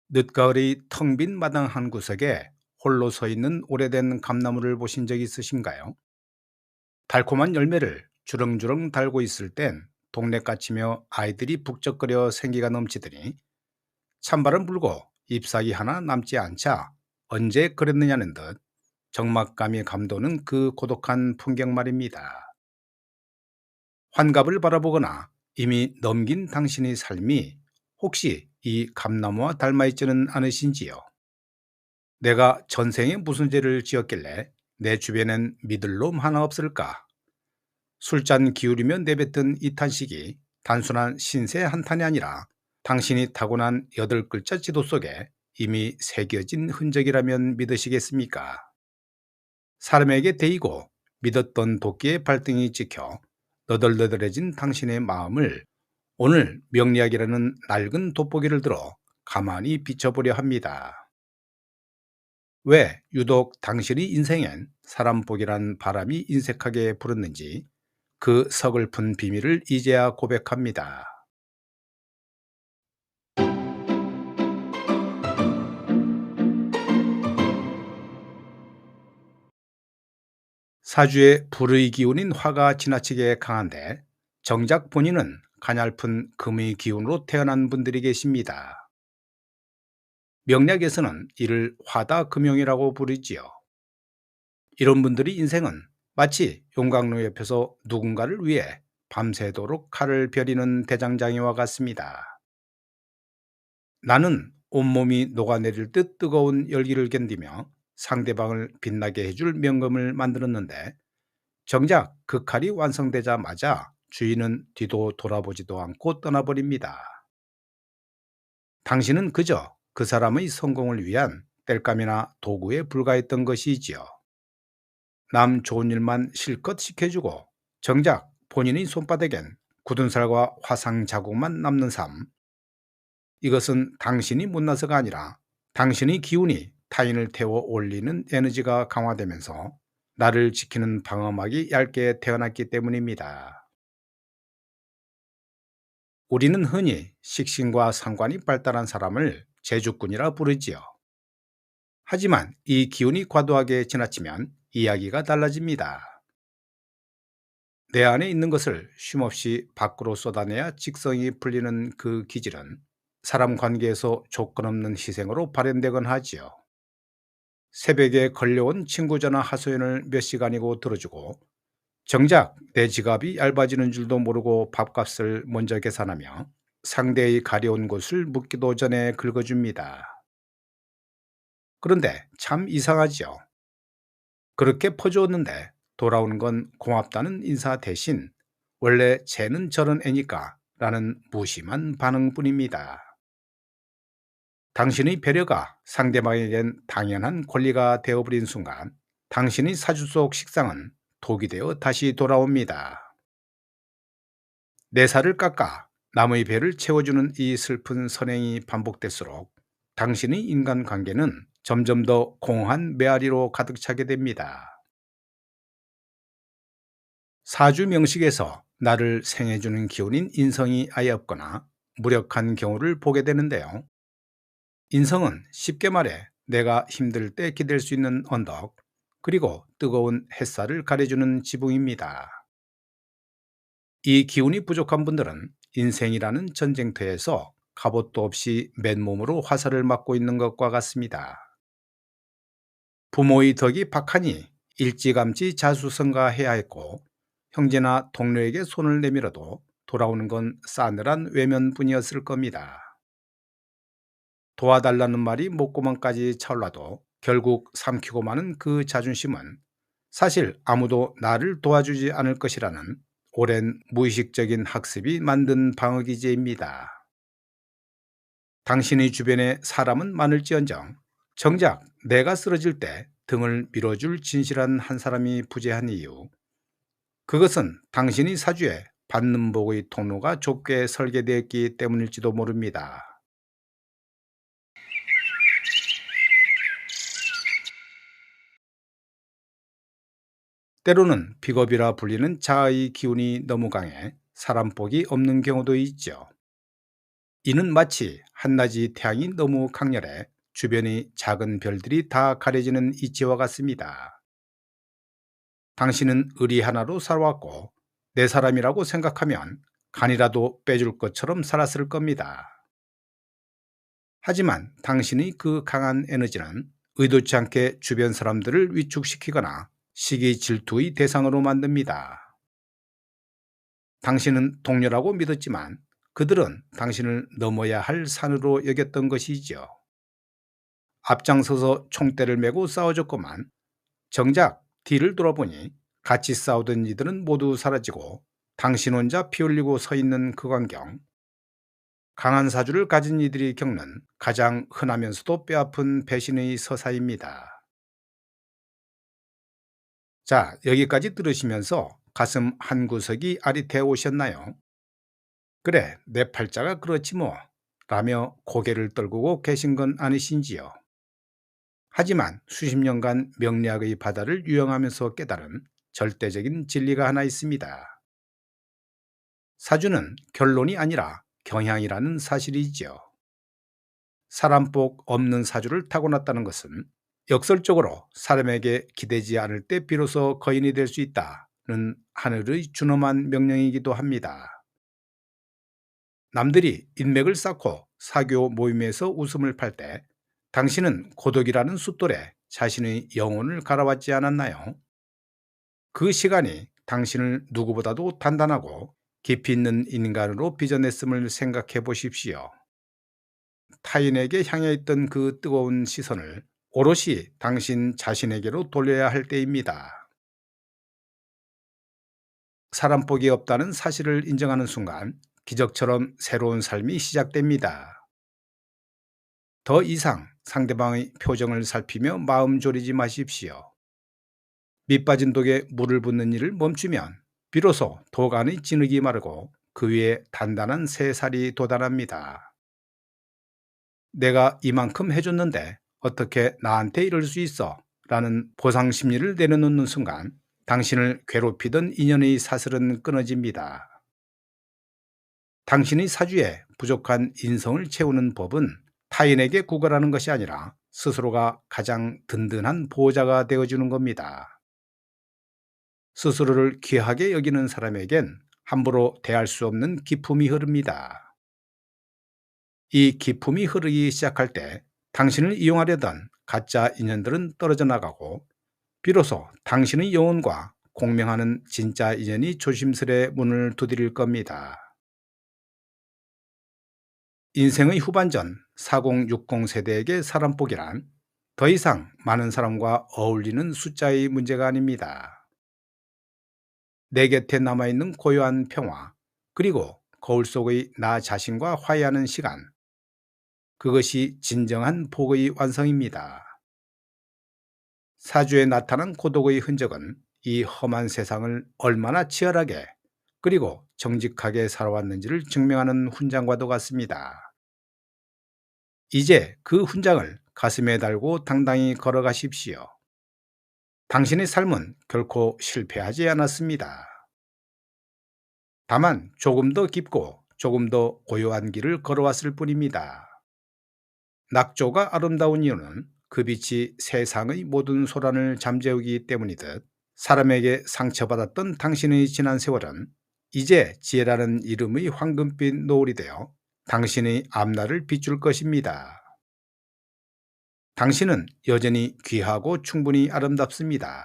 늦가을이 텅 빈 마당 한 구석에 홀로 서 있는 오래된 감나무를 보신 적 있으신가요? 달콤한 열매를 주렁주렁 달고 있을 땐 동네 까치며 아이들이 북적거려 생기가 넘치더니 찬바람 불고 잎사귀 하나 남지 않자 언제 그랬느냐는 듯 적막감이 감도는 그 고독한 풍경 말입니다. 환갑을 바라보거나 이미 넘긴 당신의 삶이 혹시 이 감나무와 닮아 있지는 않으신지요? 내가 전생에 무슨 죄를 지었길래 내 주변엔 믿을 놈 하나 없을까? 술잔 기울이며 내뱉은 이 탄식이 단순한 신세 한탄이 아니라 당신이 타고난 8글자 지도 속에 이미 새겨진 흔적이라면 믿으시겠습니까? 사람에게 데이고 믿었던 도끼의 발등이 찍혀 너덜너덜해진 당신의 마음을 오늘 명리학이라는 낡은 돋보기를 들어 가만히 비춰보려 합니다. 왜 유독 당신의 인생엔 사람 복이란 바람이 인색하게 불었는지 그 서글픈 비밀을 이제야 고백합니다. 사주에 불의 기운인 화가 지나치게 강한데 정작 본인은 가냘픈 금의 기운으로 태어난 분들이 계십니다. 명리학에서는 이를 화다금용이라고 부르지요. 이런 분들의 인생은 마치 용광로 옆에서 누군가를 위해 밤새도록 칼을 벼리는 대장장이와 같습니다. 나는 온몸이 녹아내릴 듯 뜨거운 열기를 견디며 상대방을 빛나게 해줄 명금을 만들었는데 정작 그 칼이 완성되자마자 주인은 뒤도 돌아보지도 않고 떠나버립니다. 당신은 그저 그 사람의 성공을 위한 땔감이나 도구에 불과했던 것이지요. 남 좋은 일만 실컷 시켜주고 정작 본인의 손바닥엔 굳은 살과 화상 자국만 남는 삶. 이것은 당신이 못나서가 아니라 당신의 기운이 타인을 태워 올리는 에너지가 강화되면서 나를 지키는 방어막이 얇게 태어났기 때문입니다. 우리는 흔히 식신과 상관이 발달한 사람을 제주꾼이라 부르지요. 하지만 이 기운이 과도하게 지나치면 이야기가 달라집니다. 내 안에 있는 것을 쉼없이 밖으로 쏟아내야 직성이 풀리는 그 기질은 사람 관계에서 조건 없는 희생으로 발현되곤 하지요. 새벽에 걸려온 친구 전화 하소연을 몇 시간이고 들어주고 정작 내 지갑이 얇아지는 줄도 모르고 밥값을 먼저 계산하며 상대의 가려운 곳을 묻기도 전에 긁어줍니다. 그런데 참 이상하지요. 그렇게 퍼주었는데 돌아오는 건 고맙다는 인사 대신 원래 쟤는 저런 애니까 라는 무심한 반응뿐입니다. 당신의 배려가 상대방에겐 당연한 권리가 되어버린 순간 당신의 사주 속 식상은 독이 되어 다시 돌아옵니다. 내 살을 깎아 남의 배를 채워주는 이 슬픈 선행이 반복될수록 당신의 인간관계는 점점 더 공한 메아리로 가득 차게 됩니다. 사주 명식에서 나를 생해주는 기운인 인성이 아예 없거나 무력한 경우를 보게 되는데요. 인성은 쉽게 말해 내가 힘들 때 기댈 수 있는 언덕, 그리고 뜨거운 햇살을 가려주는 지붕입니다. 이 기운이 부족한 분들은 인생이라는 전쟁터에서 갑옷도 없이 맨몸으로 화살을 맞고 있는 것과 같습니다. 부모의 덕이 박하니 일찌감치 자수성가해야 했고 형제나 동료에게 손을 내밀어도 돌아오는 건 싸늘한 외면뿐이었을 겁니다. 도와달라는 말이 목구멍까지 차올라도 결국 삼키고 마는 그 자존심은 사실 아무도 나를 도와주지 않을 것이라는 오랜 무의식적인 학습이 만든 방어기제입니다. 당신의 주변에 사람은 많을지언정 정작 내가 쓰러질 때 등을 밀어줄 진실한 한 사람이 부재한 이유, 그것은 당신이 사주에 받는 복의 통로가 좁게 설계되었기 때문일지도 모릅니다. 때로는 비겁이라 불리는 자아의 기운이 너무 강해 사람 복이 없는 경우도 있죠. 이는 마치 한낮이 태양이 너무 강렬해 주변의 작은 별들이 다 가려지는 이치와 같습니다. 당신은 의리 하나로 살아왔고 내 사람이라고 생각하면 간이라도 빼줄 것처럼 살았을 겁니다. 하지만 당신의 그 강한 에너지는 의도치 않게 주변 사람들을 위축시키거나 시기 질투의 대상으로 만듭니다. 당신은 동료라고 믿었지만 그들은 당신을 넘어야 할 산으로 여겼던 것이죠. 앞장서서 총대를 메고 싸워줬건만 정작 뒤를 돌아보니 같이 싸우던 이들은 모두 사라지고 당신 혼자 피 흘리고 서 있는 그 광경, 강한 사주를 가진 이들이 겪는 가장 흔하면서도 뼈아픈 배신의 서사입니다. 자, 여기까지 들으시면서 가슴 한구석이 아릿해 오셨나요? 그래, 내 팔자가 그렇지 뭐 라며 고개를 떨구고 계신 건 아니신지요? 하지만 수십 년간 명리학의 바다를 유영하면서 깨달은 절대적인 진리가 하나 있습니다. 사주는 결론이 아니라 경향이라는 사실이지요. 사람 복 없는 사주를 타고났다는 것은 역설적으로 사람에게 기대지 않을 때 비로소 거인이 될 수 있다는 하늘의 준엄한 명령이기도 합니다. 남들이 인맥을 쌓고 사교 모임에서 웃음을 팔 때 당신은 고독이라는 숫돌에 자신의 영혼을 갈아왔지 않았나요? 그 시간이 당신을 누구보다도 단단하고 깊이 있는 인간으로 빚어냈음을 생각해 보십시오. 타인에게 향해 있던 그 뜨거운 시선을 오롯이 당신 자신에게로 돌려야 할 때입니다. 사람 복이 없다는 사실을 인정하는 순간 기적처럼 새로운 삶이 시작됩니다. 더 이상 상대방의 표정을 살피며 마음 졸이지 마십시오. 밑빠진 독에 물을 붓는 일을 멈추면 비로소 독 안의 진흙이 마르고 그 위에 단단한 새살이 돋아납니다. 내가 이만큼 해줬는데 어떻게 나한테 이럴 수 있어? 라는 보상 심리를 내려놓는 순간 당신을 괴롭히던 인연의 사슬은 끊어집니다. 당신의 사주에 부족한 인성을 채우는 법은 타인에게 구걸하는 것이 아니라 스스로가 가장 든든한 보호자가 되어주는 겁니다. 스스로를 귀하게 여기는 사람에겐 함부로 대할 수 없는 기품이 흐릅니다. 이 기품이 흐르기 시작할 때 당신을 이용하려던 가짜 인연들은 떨어져 나가고 비로소 당신의 영혼과 공명하는 진짜 인연이 조심스레 문을 두드릴 겁니다. 인생의 후반전 4060 세대에게 사람복이란 더 이상 많은 사람과 어울리는 숫자의 문제가 아닙니다. 내 곁에 남아있는 고요한 평화, 그리고 거울 속의 나 자신과 화해하는 시간, 그것이 진정한 복의 완성입니다. 사주에 나타난 고독의 흔적은 이 험한 세상을 얼마나 치열하게 그리고 정직하게 살아왔는지를 증명하는 훈장과도 같습니다. 이제 그 훈장을 가슴에 달고 당당히 걸어가십시오. 당신의 삶은 결코 실패하지 않았습니다. 다만 조금 더 깊고 조금 더 고요한 길을 걸어왔을 뿐입니다. 낙조가 아름다운 이유는 그 빛이 세상의 모든 소란을 잠재우기 때문이듯 사람에게 상처받았던 당신의 지난 세월은 이제 지혜라는 이름의 황금빛 노을이 되어 당신의 앞날을 비출 것입니다. 당신은 여전히 귀하고 충분히 아름답습니다.